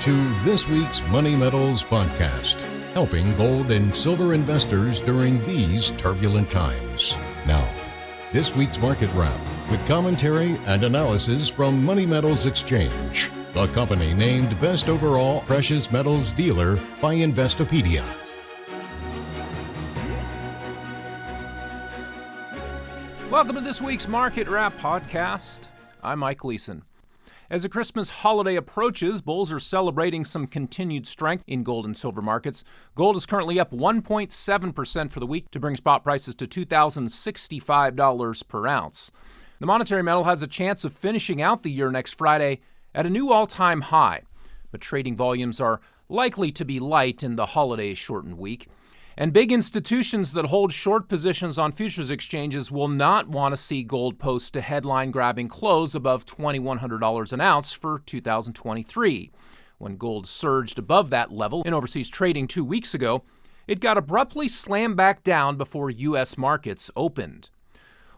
to this week's Money Metals podcast, helping gold and silver investors during these turbulent times. Now, this week's market wrap with commentary and analysis from Money Metals Exchange, the company named Best Overall Precious Metals Dealer by Investopedia. Welcome to this week's Market Wrap podcast. I'm Mike Leeson. As the Christmas holiday approaches, bulls are celebrating some continued strength in gold and silver markets. Gold is currently up 1.7% for the week to bring spot prices to $2,065 per ounce. The monetary metal has a chance of finishing out the year next Friday at a new all-time high, but trading volumes are likely to be light in the holiday-shortened week. And big institutions that hold short positions on futures exchanges will not want to see gold post a headline-grabbing close above $2,100 an ounce for 2023. When gold surged above that level in overseas trading 2 weeks ago, it got abruptly slammed back down before U.S. markets opened.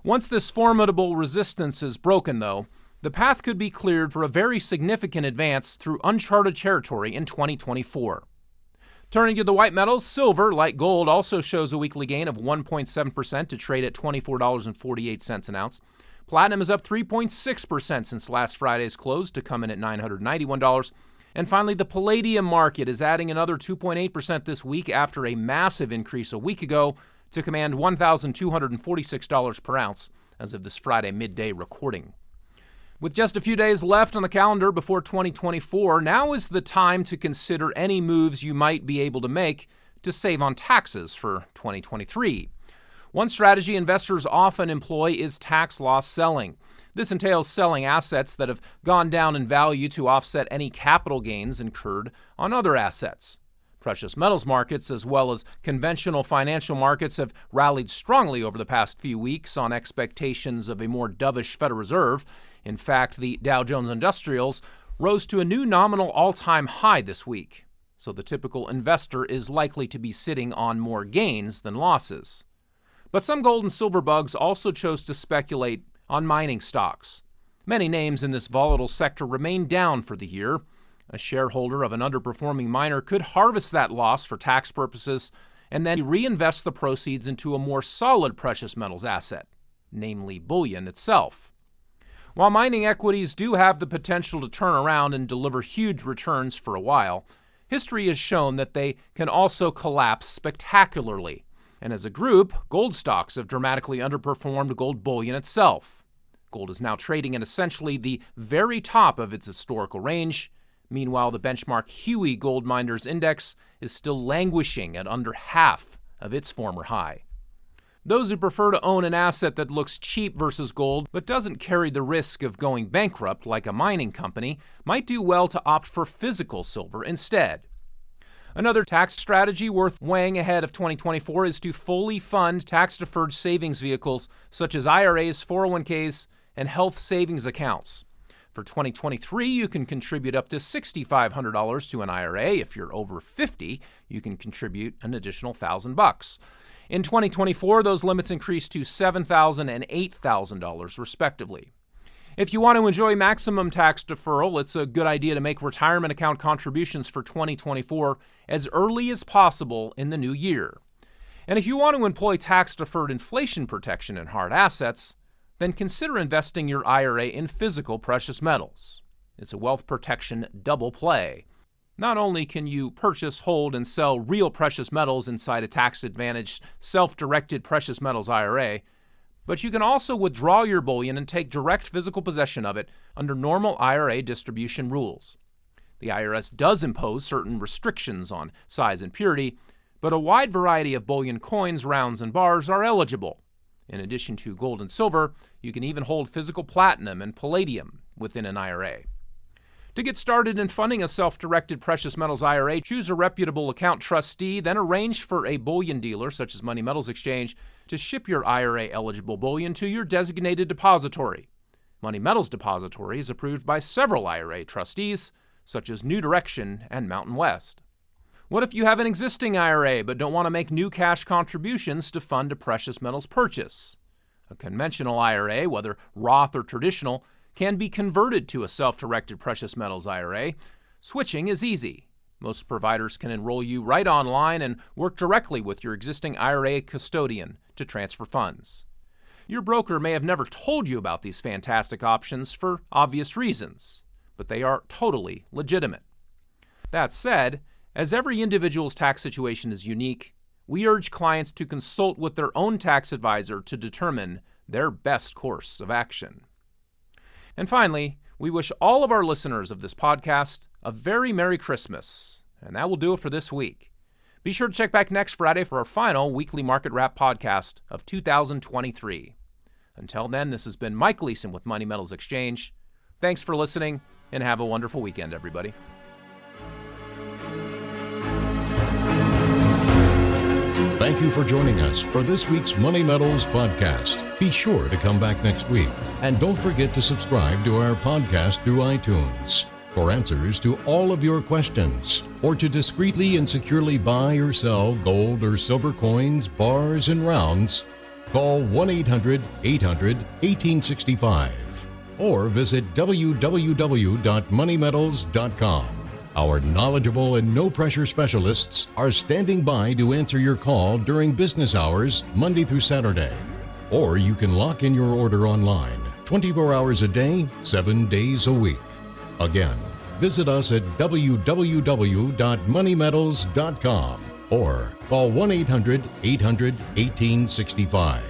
Once this formidable resistance is broken, though, the path could be cleared for a very significant advance through uncharted territory in 2024. Turning to the white metals, silver, like gold, also shows a weekly gain of 1.7% to trade at $24.48 an ounce. Platinum is up 3.6% since last Friday's close to come in at $991. And finally, the palladium market is adding another 2.8% this week after a massive increase a week ago to command $1,246 per ounce as of this Friday midday recording. With just a few days left on the calendar before 2024, now is the time to consider any moves you might be able to make to save on taxes for 2023. One strategy investors often employ is tax loss selling. This entails selling assets that have gone down in value to offset any capital gains incurred on other assets. Precious metals markets, as well as conventional financial markets, have rallied strongly over the past few weeks on expectations of a more dovish Federal Reserve. In fact, the Dow Jones Industrials rose to a new nominal all-time high this week, so the typical investor is likely to be sitting on more gains than losses. But some gold and silver bugs also chose to speculate on mining stocks. Many names in this volatile sector remain down for the year. A shareholder of an underperforming miner could harvest that loss for tax purposes and then reinvest the proceeds into a more solid precious metals asset, namely bullion itself. While mining equities do have the potential to turn around and deliver huge returns for a while, history has shown that they can also collapse spectacularly. And as a group, gold stocks have dramatically underperformed gold bullion itself. Gold is now trading at essentially the very top of its historical range. Meanwhile, the benchmark Huey Gold Miners Index is still languishing at under half of its former high. Those who prefer to own an asset that looks cheap versus gold but doesn't carry the risk of going bankrupt like a mining company might do well to opt for physical silver instead. Another tax strategy worth weighing ahead of 2024 is to fully fund tax-deferred savings vehicles such as IRAs, 401ks, and health savings accounts. For 2023, you can contribute up to $6,500 to an IRA. If you're over 50, you can contribute an additional $1,000. In 2024, those limits increase to $7,000 and $8,000, respectively. If you want to enjoy maximum tax deferral, it's a good idea to make retirement account contributions for 2024 as early as possible in the new year. And if you want to employ tax-deferred inflation protection in hard assets, then consider investing your IRA in physical precious metals. It's a wealth protection double play. Not only can you purchase, hold, and sell real precious metals inside a tax-advantaged, self-directed precious metals IRA, but you can also withdraw your bullion and take direct physical possession of it under normal IRA distribution rules. The IRS does impose certain restrictions on size and purity, but a wide variety of bullion coins, rounds, and bars are eligible. In addition to gold and silver, you can even hold physical platinum and palladium within an IRA. To get started in funding a self-directed precious metals IRA, choose a reputable account trustee, then arrange for a bullion dealer, such as Money Metals Exchange, to ship your IRA-eligible bullion to your designated depository. Money Metals Depository is approved by several IRA trustees, such as New Direction and Mountain West. What if you have an existing IRA but don't want to make new cash contributions to fund a precious metals purchase? A conventional IRA, whether Roth or traditional, can be converted to a self-directed precious metals IRA, Switching is easy. Most providers can enroll you right online and work directly with your existing IRA custodian to transfer funds. Your broker may have never told you about these fantastic options for obvious reasons, but they are totally legitimate. That said, as every individual's tax situation is unique, we urge clients to consult with their own tax advisor to determine their best course of action. And finally, we wish all of our listeners of this podcast a very Merry Christmas, and that will do it for this week. Be sure to check back next Friday for our final weekly Market Wrap podcast of 2023. Until then, this has been Mike Leeson with Money Metals Exchange. Thanks for listening, and have a wonderful weekend, everybody. Thank you for joining us for this week's Money Metals podcast. Be sure to come back next week. And don't forget to subscribe to our podcast through iTunes. For answers to all of your questions, or to discreetly and securely buy or sell gold or silver coins, bars, and rounds, call 1-800-800-1865 or visit www.moneymetals.com. Our knowledgeable and no-pressure specialists are standing by to answer your call during business hours, Monday through Saturday. Or you can lock in your order online, 24 hours a day, 7 days a week. Again, visit us at www.moneymetals.com or call 1-800-800-1865.